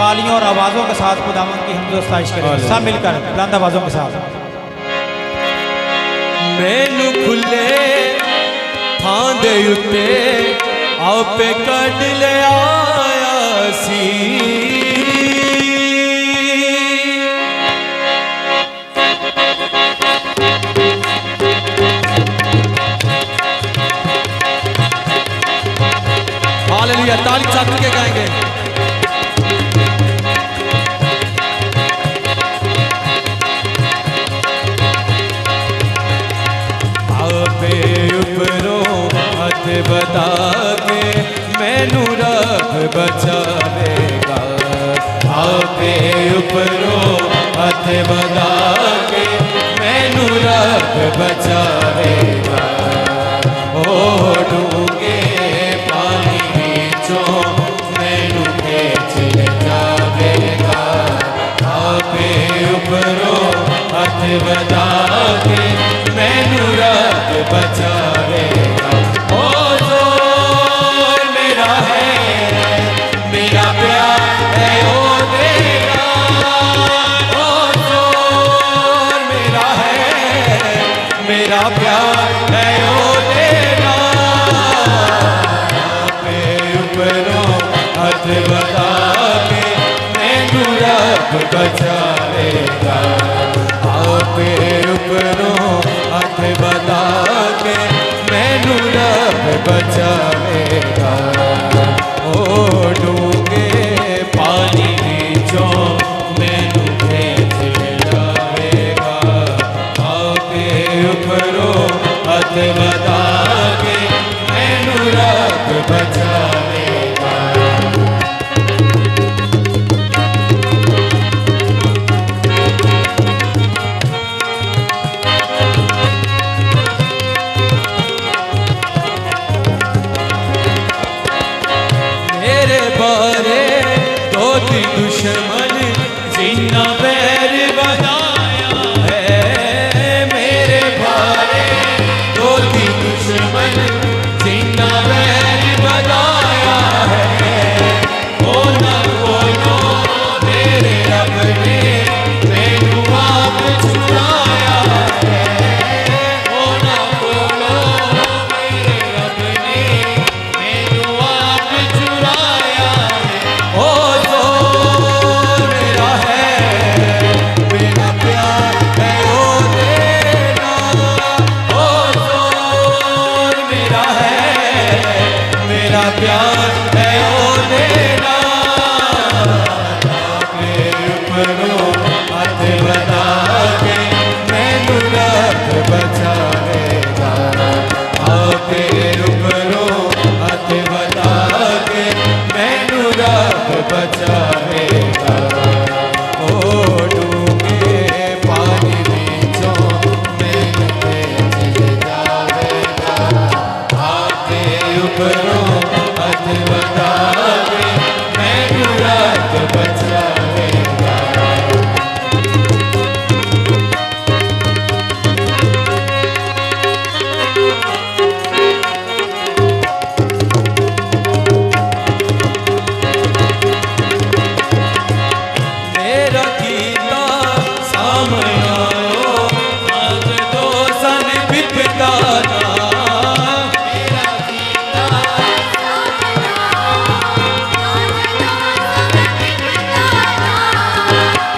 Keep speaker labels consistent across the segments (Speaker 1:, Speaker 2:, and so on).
Speaker 1: तालियों और आवाज़ों के साथ खुदावंद की हमदो सताइश करें सब मिलकर बुलंद आवाज़ों के साथ।
Speaker 2: मैनू खुले थां दे उत्ते आपे कढ ले आया सी, हालेलुया। ताली चाक के गाएंगे। आपे उपरों हाथ बता के मैनू रब बचावेगा, आपे उपरों हाथ बता के मैनू रब बचावेगा। ओ डूंगे पानी विचों मैनू खींच ले जावेगा, आपे उपरों हाथ बता के मैनू रब बचावेगा। ओ जोर मेरा है, मेरा प्यार है ओ देगा, ओ जोर मेरा है, मेरा प्यार है ओ देगा। आपे उपरों हाथ बता के मैनू रब बचावेगा, आपे उपरों हाथ बता के मैनू रब बचावेगा। ओ डूंगे पानी विचों मैनू खींच ले जावेगा, आपे उपरों हाथ बता के मैनू रब बचावेगा। मेरे बारे दो तीन दुश्मन जिन्ना बैर बनाया है, मेरे बारे दो तीन दुश्मन जिन्ना बैर बनाया है। ओ ना बोलो मेरे रब ने मैनू आप छुड़ाया है, ओ ना बोलो मेरे रब ने मैनू आप छुड़ाया है। ओ जोर मेरा है, मेरा प्यार है ओ देना, ओ जोर मेरा है, मेरा प्यार है ओ देना। आपे उपरों हाथ बता के मैनू रब बचावेगा, आपे उपरों हाथ बता के मैनू रब बचावेगा। ओ डूंगे पानी विचों मैनू खींच ले जावेगा, आपे उपरों हाथ बता के मैनू रब बचावेगा। मेरा कीता सामने आयो अग दो सन बिपता ना, मेरा कीता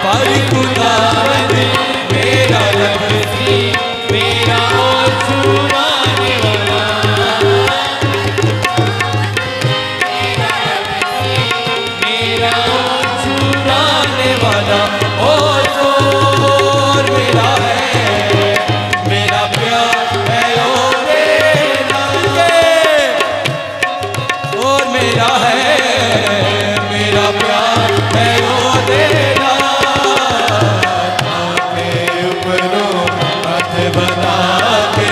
Speaker 2: पर खुदावंद मेरा रब सी, मेरा ओ छुड़ाने वाला, मेरा ओ छुड़ाने वाला। ओ जोर मेरा है, मेरा प्यार है ओ देना, और मेरा है, मेरा प्यार है ओ देना। आपे उपरों हाथ बता के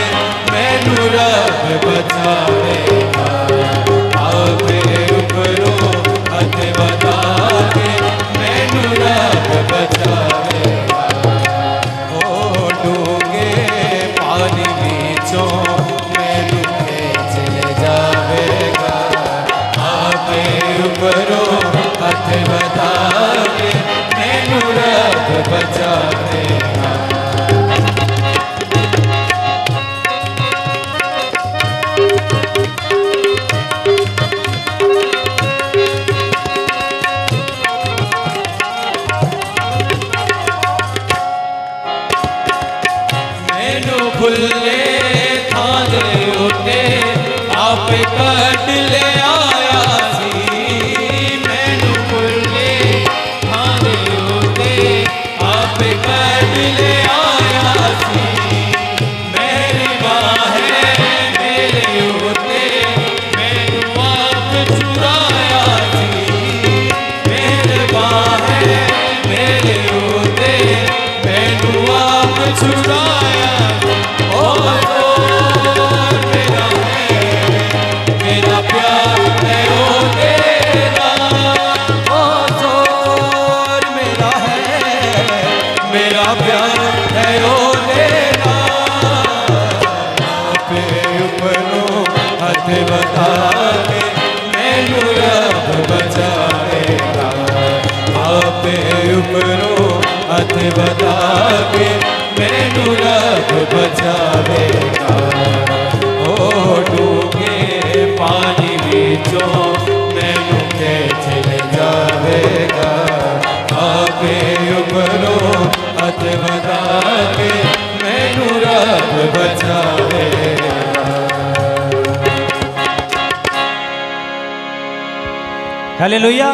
Speaker 2: मैनू रब बचावेगा, आपे उपरों हाथ बता के मैनू रब बचावेगा। ओ डूंगे पानी विचों मैनू खींच ले जावेगा, आपे उपरों हाथ बता के मैनू रब बचावेगा। मैनू खुले थां दे उत्ते आप कढ ले आया सी। मैनू खुले थां दे उत्ते आप कढ ले आया सी। मेरी बाहें मेरे उत्ते मैनू आप चुराया सी। मेरी बाहें मेरे उत्ते मैनू आप चुराया। ओ मेरा है मेरा प्यार है ओ तेरा। ओ जोर मेरा है मेरा प्यार है ओ तेरा। आप उपरों हाथ बता के मैनू रब बचावेगा। आप उपरों हाथ बता के मैनू रब बचावेगा। ओ डूंगे पानी विचों मैनू खींच ले जावेगा। आपे उपरों हाथ बता के मैनू रब बचावेगा।
Speaker 1: हालेलुया।